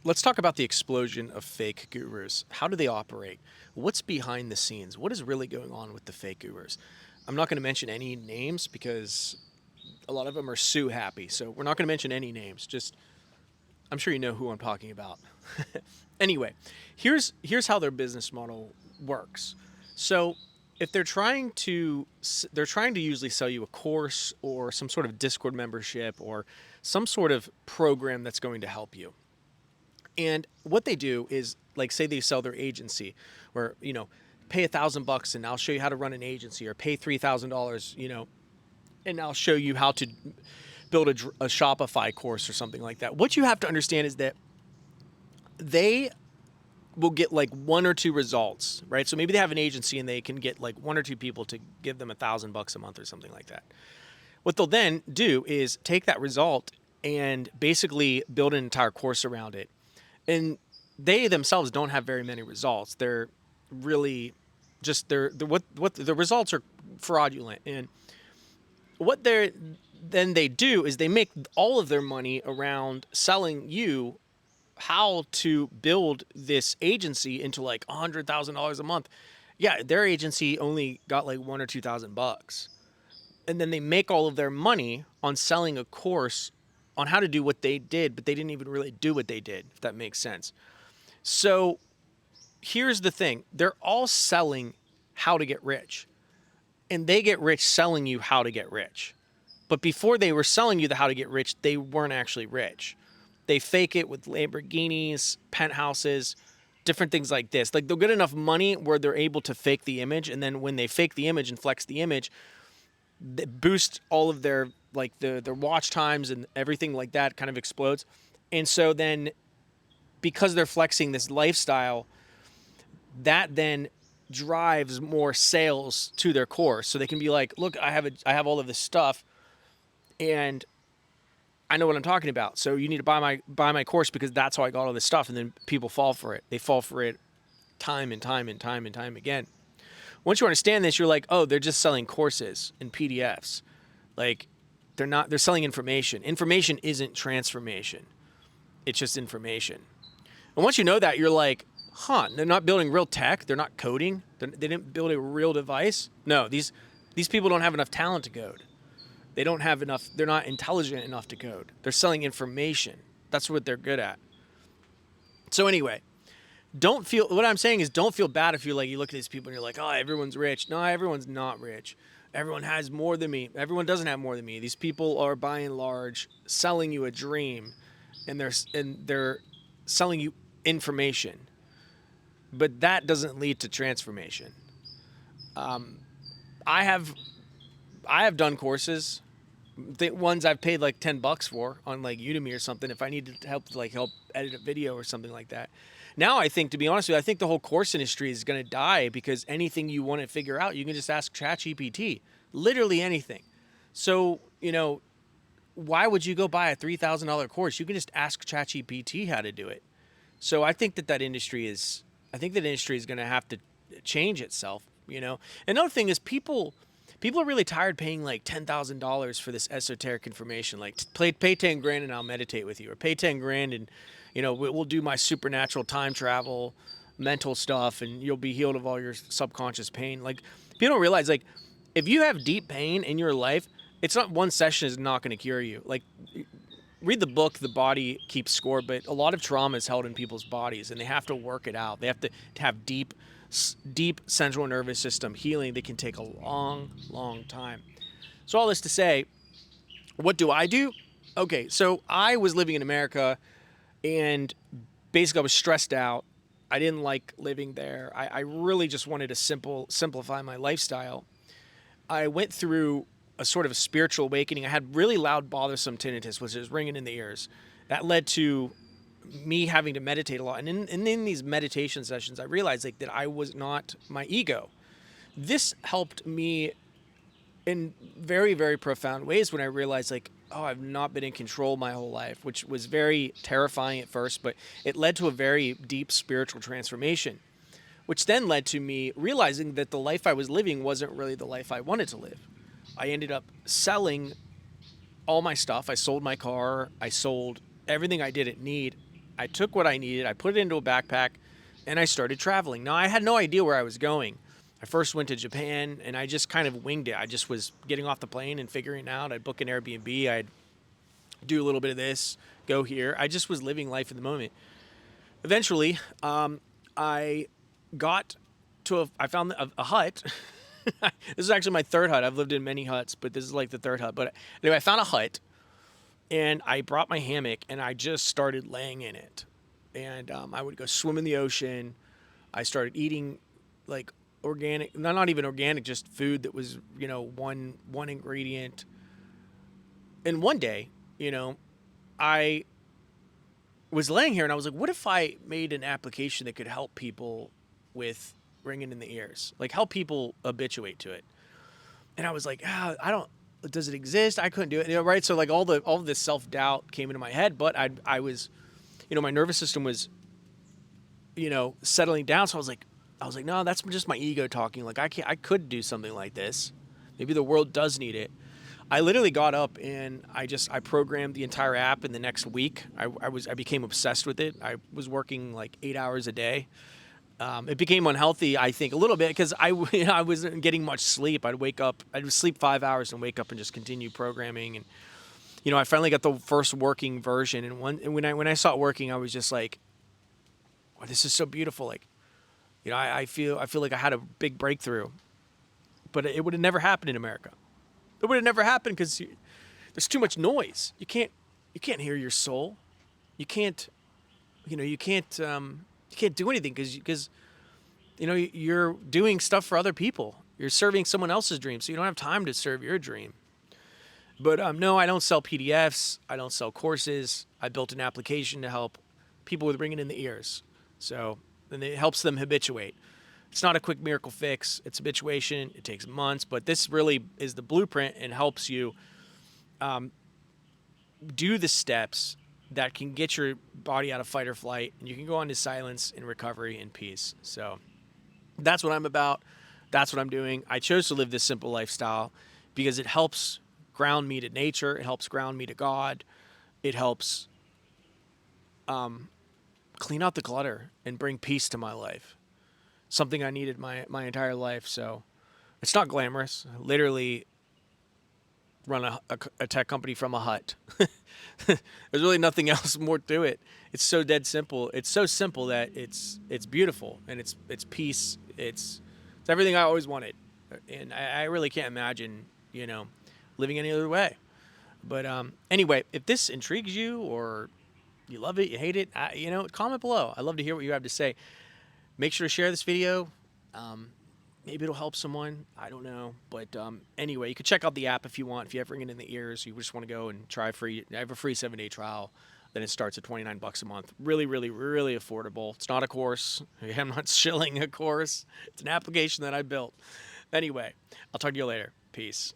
Let's talk about the explosion of fake gurus. How do they operate? What's behind the scenes? What is really going on with the fake gurus? I'm not going to mention any names because a lot of them are sue happy. So we're not going to mention any names. Just I'm sure you know who I'm talking about. Anyway, here's how their business model works. So if they're trying to usually sell you a course or some sort of Discord membership or some sort of program that's going to help you. And what they do is, like, say they sell their agency, where pay $1,000 and I'll show you how to run an agency, or pay $3,000, and I'll show you how to build a Shopify course or something like that. What you have to understand is that they will get like one or two results, right? So maybe they have an agency and they can get like one or two people to give them $1,000 a month or something like that. What they'll then do is take that result and basically build an entire course around it. And they themselves don't have very many results. They're really just what the results are fraudulent. And what they do is they make all of their money around selling you how to build this agency into like $100,000 a month. Yeah, their agency only got like $1,000 or $2,000, and then they make all of their money on selling a course on how to do what they did, but they didn't even really do what they did, if that makes sense. So here's the thing. They're all selling how to get rich, and they get rich selling you how to get rich. But before they were selling you the how to get rich, they weren't actually rich. They fake it with Lamborghinis, penthouses, different things like this. Like, they'll get enough money where they're able to fake the image, and then when they fake the image and flex the image, they boost all of their their watch times and everything like that kind of explodes. And so then, because they're flexing this lifestyle, that then drives more sales to their course. So they can be like, look, I have all of this stuff, and I know what I'm talking about. So you need to buy my course because that's how I got all this stuff. And then people fall for it. They fall for it time and time and time and time again. Once you understand this, you're like, oh, they're just selling courses and PDFs. Like, they're selling information. Information isn't transformation. It's just information. And once you know that, you're like, huh, they're not building real tech. They're not coding. They didn't build a real device. No, these people don't have enough talent to code. They don't have enough. They're not intelligent enough to code. They're selling information. That's what they're good at. So anyway, what I'm saying is, don't feel bad if you look at these people and you're like, oh, everyone's rich. No, everyone's not rich. Everyone has more than me. Everyone doesn't have more than me. These people are by and large selling you a dream, and they're selling you information. But that doesn't lead to transformation. I have done courses, the ones I've paid like $10 for on like Udemy or something, if I needed help edit a video or something like that. Now I think, to be honest with you, I think the whole course industry is going to die, because anything you want to figure out, you can just ask ChatGPT, literally anything. So, why would you go buy a $3,000 course? You can just ask ChatGPT how to do it. So I think that industry is going to have to change itself. Another thing is, people are really tired paying like $10,000 for this esoteric information. Like, pay 10 grand and I'll meditate with you, or pay 10 grand and we'll do my supernatural time travel, mental stuff, and you'll be healed of all your subconscious pain. Like, people don't realize, like, if you have deep pain in your life, it's not one session is not going to cure you. Like, read the book, The Body Keeps Score, but a lot of trauma is held in people's bodies, and they have to work it out. They have to have deep central nervous system healing. They can take a long, long time. So all this to say, what do I do? Okay, so I was living in America, and basically I was stressed out. I didn't like living there. I really just wanted to simplify my lifestyle. I went through a sort of a spiritual awakening. I had really loud, bothersome tinnitus, which is ringing in the ears. That led to me having to meditate a lot. And in these meditation sessions, I realized that I was not my ego. This helped me in very, very profound ways when I realized, I've not been in control my whole life, which was very terrifying at first, but it led to a very deep spiritual transformation, which then led to me realizing that the life I was living wasn't really the life I wanted to live. I ended up selling all my stuff. I sold my car. I sold everything I didn't need. I took what I needed, I put it into a backpack, and I started traveling. Now, I had no idea where I was going. I first went to Japan, and I just kind of winged it. I just was getting off the plane and figuring it out. I'd book an Airbnb, I'd do a little bit of this, go here. I just was living life in the moment. Eventually, I got I found a hut. This is actually my third hut. I've lived in many huts, but this is like the third hut. But anyway, I found a hut, and I brought my hammock, and I just started laying in it. And I would go swim in the ocean. I started eating like organic, not even organic, just food that was, one ingredient. And one day, you know, I was laying here and I was like, what if I made an application that could help people with ringing in the ears, like help people habituate to it? And I was like, I don't. Does it exist? I couldn't do it, right? So like all this self doubt came into my head, but I was, my nervous system was, settling down. So I was like, no, that's just my ego talking. Like I could do something like this. Maybe the world does need it. I literally got up and I programmed the entire app in the next week. I became obsessed with it. I was working like 8 hours a day. It became unhealthy, I think, a little bit because I wasn't getting much sleep. I'd sleep 5 hours and wake up and just continue programming. And I finally got the first working version. And when I saw it working, I was just like, "Wow, this is so beautiful!" Like, I feel like I had a big breakthrough. But it would have never happened in America. It would have never happened because there's too much noise. You can't hear your soul. You can't, you can't do anything because you're doing stuff for other people. You're serving someone else's dream, so you don't have time to serve your dream. But no, I don't sell PDFs. I don't sell courses. I built an application to help people with ringing in the ears. So, and it helps them habituate. It's not a quick miracle fix. It's habituation. It takes months, but this really is the blueprint and helps you do the steps that can get your body out of fight or flight, and you can go on to silence and recovery and peace. So that's what I'm about. That's what I'm doing. I chose to live this simple lifestyle because it helps ground me to nature. It helps ground me to God. It helps clean out the clutter and bring peace to my life. Something I needed my entire life. So it's not glamorous. I literally run a tech company from a hut. There's really nothing else more to it. It's so dead simple. It's so simple that it's beautiful, and it's peace. It's everything I always wanted, and I really can't imagine living any other way. But anyway, if this intrigues you or you love it, you hate it, comment below. I'd love to hear what you have to say. Make sure to share this video. Maybe it'll help someone. I don't know. But anyway, you can check out the app if you want. If you have ringing in the ears, you just want to go and try free. I have a free 7-day trial. Then it starts at $29 a month. Really, really, really affordable. It's not a course. I'm not shilling a course. It's an application that I built. Anyway, I'll talk to you later. Peace.